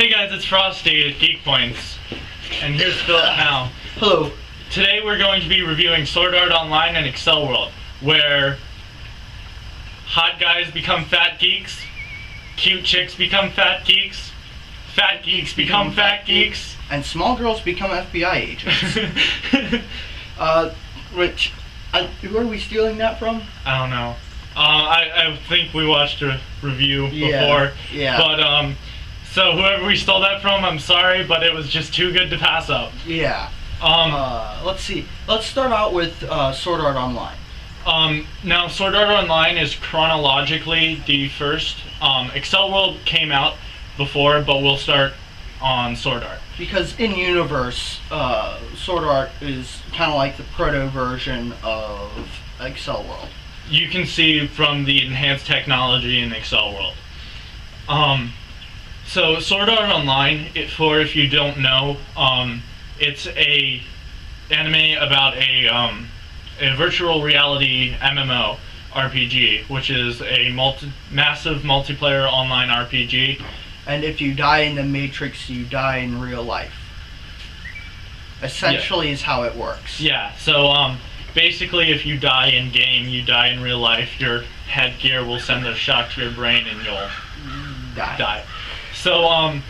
Hey guys, it's Frosty at Geekpoint, and here's Phil now. Hello. Today we're going to be reviewing Sword Art Online and Excel World, where hot guys become fat geeks, cute chicks become fat geeks become fat geeks, and small girls become FBI agents. Rich, who are we stealing that from? I don't know. I think we watched a review before. Yeah. But, so whoever we stole that from, I'm sorry, but it was just too good to pass up. Yeah. Let's see. Let's start out with Sword Art Online. Now, Sword Art Online is chronologically the first. Excel World came out before, but we'll start on Sword Art. Because in universe, Sword Art is kind of like the proto version of Excel World. You can see from the enhanced technology in Excel World. So Sword Art Online, if you don't know, it's a anime about a virtual reality MMO RPG, which is a massive multiplayer online RPG. And if you die in the Matrix, you die in real life. Essentially is how it works. Yeah, so basically if you die in game, you die in real life, your headgear will send a shock to your brain and you'll die. So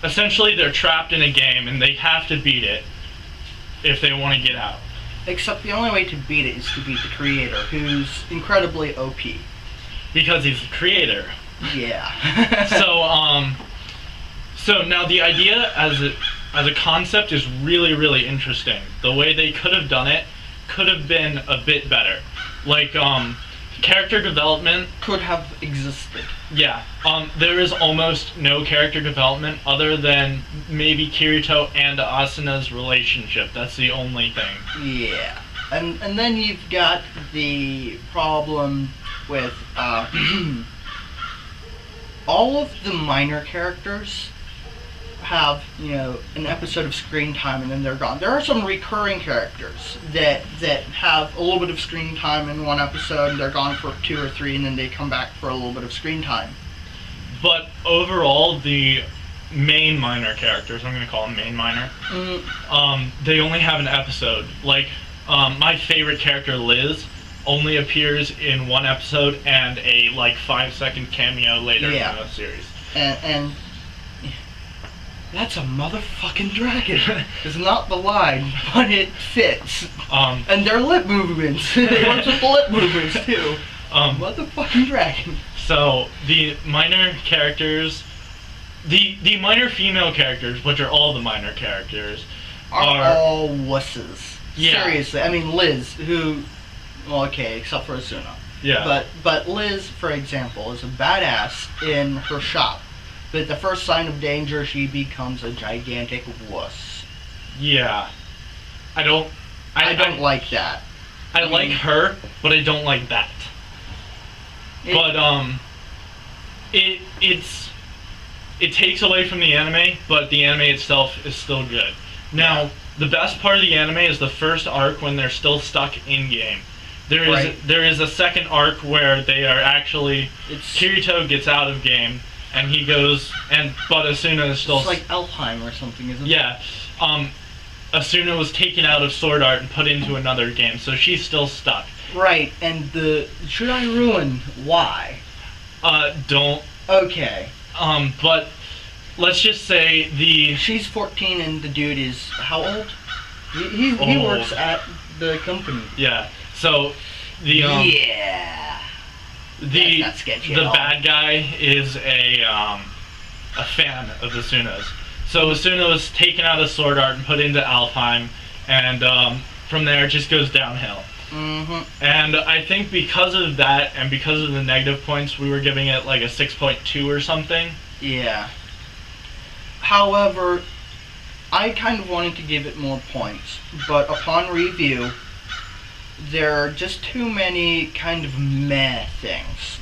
essentially they're trapped in a game and they have to beat it if they want to get out. Except the only way to beat it is to beat the creator, who's incredibly OP. Because he's the creator. Yeah. So now the idea as a concept is really, really interesting. The way they could have done it could have been a bit better. Like, character development could have existed. Yeah. There is almost no character development other than maybe Kirito and Asuna's relationship. That's the only thing. Yeah. And then you've got the problem with all of the minor characters have, an episode of screen time and then they're gone. There are some recurring characters that have a little bit of screen time in one episode and they're gone for 2 or 3 and then they come back for a little bit of screen time. But overall, the main minor characters, I'm going to call them main minor, they only have an episode. Like, my favorite character, Liz, only appears in one episode and a 5-second cameo later in the series. And that's a motherfucking dragon. It's not the line, but it fits. And their lip movements. They work with the lip movements too. Motherfucking dragon. So the minor characters, the minor female characters, which are all the minor characters, are all wusses. Yeah. Seriously, I mean Liz, who, well, okay, except for Asuna. Yeah. But Liz, for example, is a badass in her shop. But the first sign of danger, she becomes a gigantic wuss. Yeah. I don't like that. I like her, but I don't like that. It takes away from the anime, but the anime itself is still good. Now, the best part of the anime is the first arc when they're still stuck in game. There is a second arc where they are actually Kirito gets out of game. And he goes, but Asuna is still... It's like Elfheim or something, isn't it? Yeah. Asuna was taken out of Sword Art and put into another game, so she's still stuck. Right, and should I ruin why? Don't. Okay. But let's just say She's 14 and the dude is how old? He works at the company. Yeah, so The bad guy is a fan of Asuna's. So Asuna was taken out of Sword Art and put into Alfheim, and from there it just goes downhill. Mm-hmm. And I think because of that, and because of the negative points, we were giving it like a 6.2 or something. Yeah. However, I kind of wanted to give it more points, but upon review, there are just too many kind of meh things.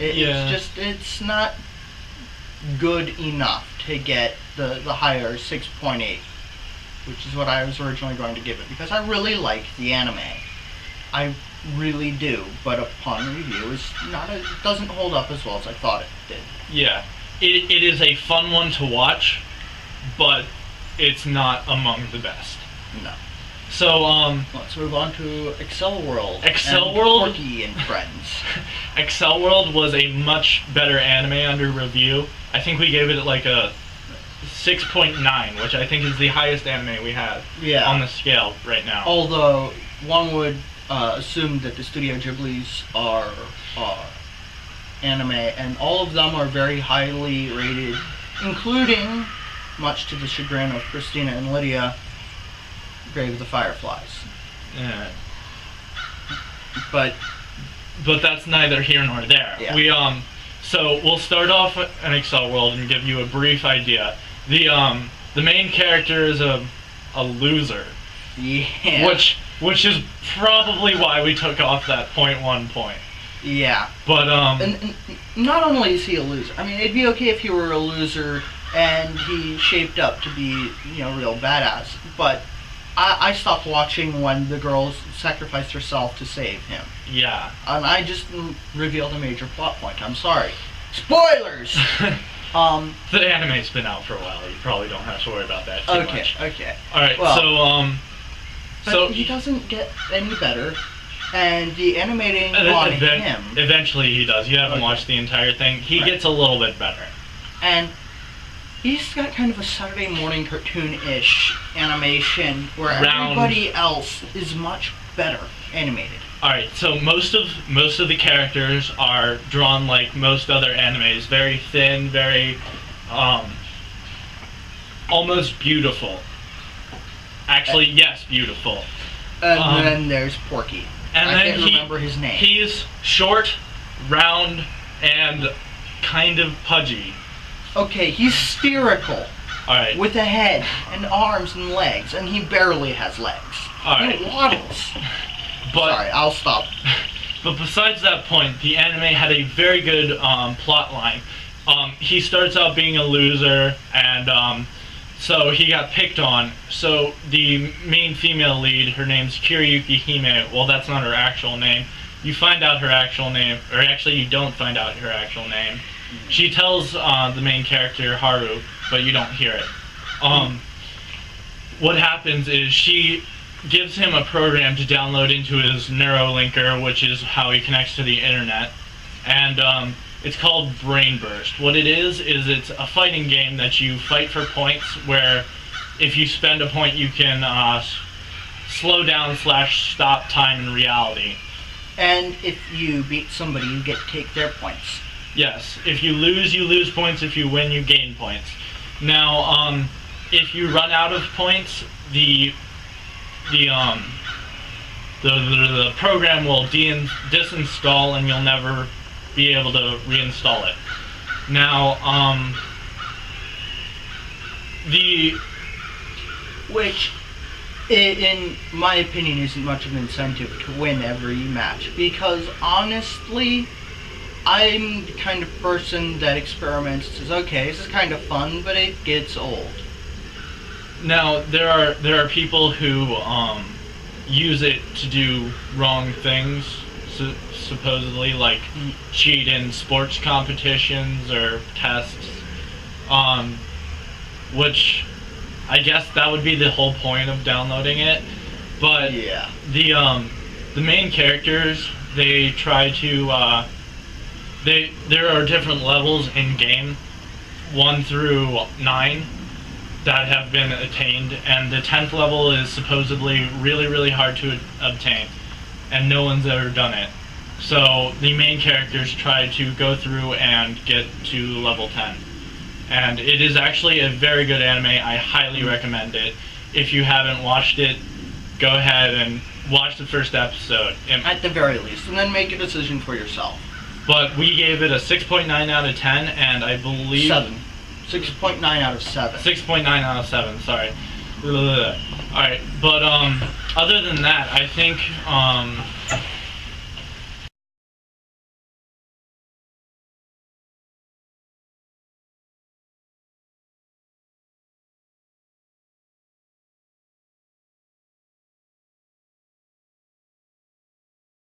It's not good enough to get the higher 6.8, which is what I was originally going to give it, because I really like the anime. I really do, but upon review, it doesn't hold up as well as I thought it did. Yeah. it is a fun one to watch, but it's not among the best. No. So, let's move on to Excel World. Excel and World? Porky and Friends. Excel World was a much better anime under review. I think we gave it like a 6.9, which I think is the highest anime we have on the scale right now. Although, one would assume that the Studio Ghibli's are anime, and all of them are very highly rated, including, much to the chagrin of Christina and Lydia, Grave of the Fireflies. Yeah. But that's neither here nor there. Yeah. So we'll start off in Excel World and give you a brief idea. The main character is a loser. Yeah. Which is probably why we took off that 0.1 point. Yeah. But and not only is he a loser. I mean, it'd be okay if he were a loser and he shaped up to be, real badass. But I stopped watching when the girl sacrificed herself to save him. Yeah. And I just revealed a major plot point. I'm sorry. Spoilers! The anime's been out for a while. You probably don't have to worry about that too much. Okay. Alright, well, so but he doesn't get any better, and the animating on him... Eventually he does. You haven't watched the entire thing. He gets a little bit better. And he's got kind of a Saturday morning cartoon-ish animation where everybody else is much better animated. Alright, so most of the characters are drawn like most other animes, very thin, very almost beautiful. Actually, yes, beautiful. And then there's Porky. And I can't remember his name. He's short, round, and kind of pudgy. Okay, he's spherical. Alright. With a head and arms and legs, and he barely has legs. Alright. He waddles. Sorry, I'll stop. But besides that point, the anime had a very good plot line. He starts out being a loser, and so he got picked on. So the main female lead, her name's Kiriyuki Hime. Well, that's not her actual name. You find out her actual name, or actually you don't find out her actual name. She tells the main character, Haru, but you don't hear it. What happens is she gives him a program to download into his neurolinker, which is how he connects to the internet, and it's called Brain Burst. What it is it's a fighting game that you fight for points, where if you spend a point you can slow down / stop time in reality. And if you beat somebody, you get to take their points. Yes, if you lose points. If you win, you gain points. Now, if you run out of points, the program will disinstall, and you'll never be able to reinstall it. Now, which, in my opinion, isn't much of an incentive to win every match, because honestly, I'm the kind of person that experiments, says, okay, this is kind of fun, but it gets old. Now, there are people who use it to do wrong things, supposedly, like cheat in sports competitions or tests, which I guess that would be the whole point of downloading it. But yeah, the main characters, they try to there are different levels in game, 1 through 9, that have been attained, and the 10th level is supposedly really, really hard to obtain, and no one's ever done it. So the main characters try to go through and get to level 10. And it is actually a very good anime. I highly recommend it. If you haven't watched it, go ahead and watch the first episode. At the very least, and then make a decision for yourself. But we gave it a 6.9 out of 10, and I believe... 7. 6.9 out of 7. 6.9 out of 7, sorry. Alright, but other than that, I think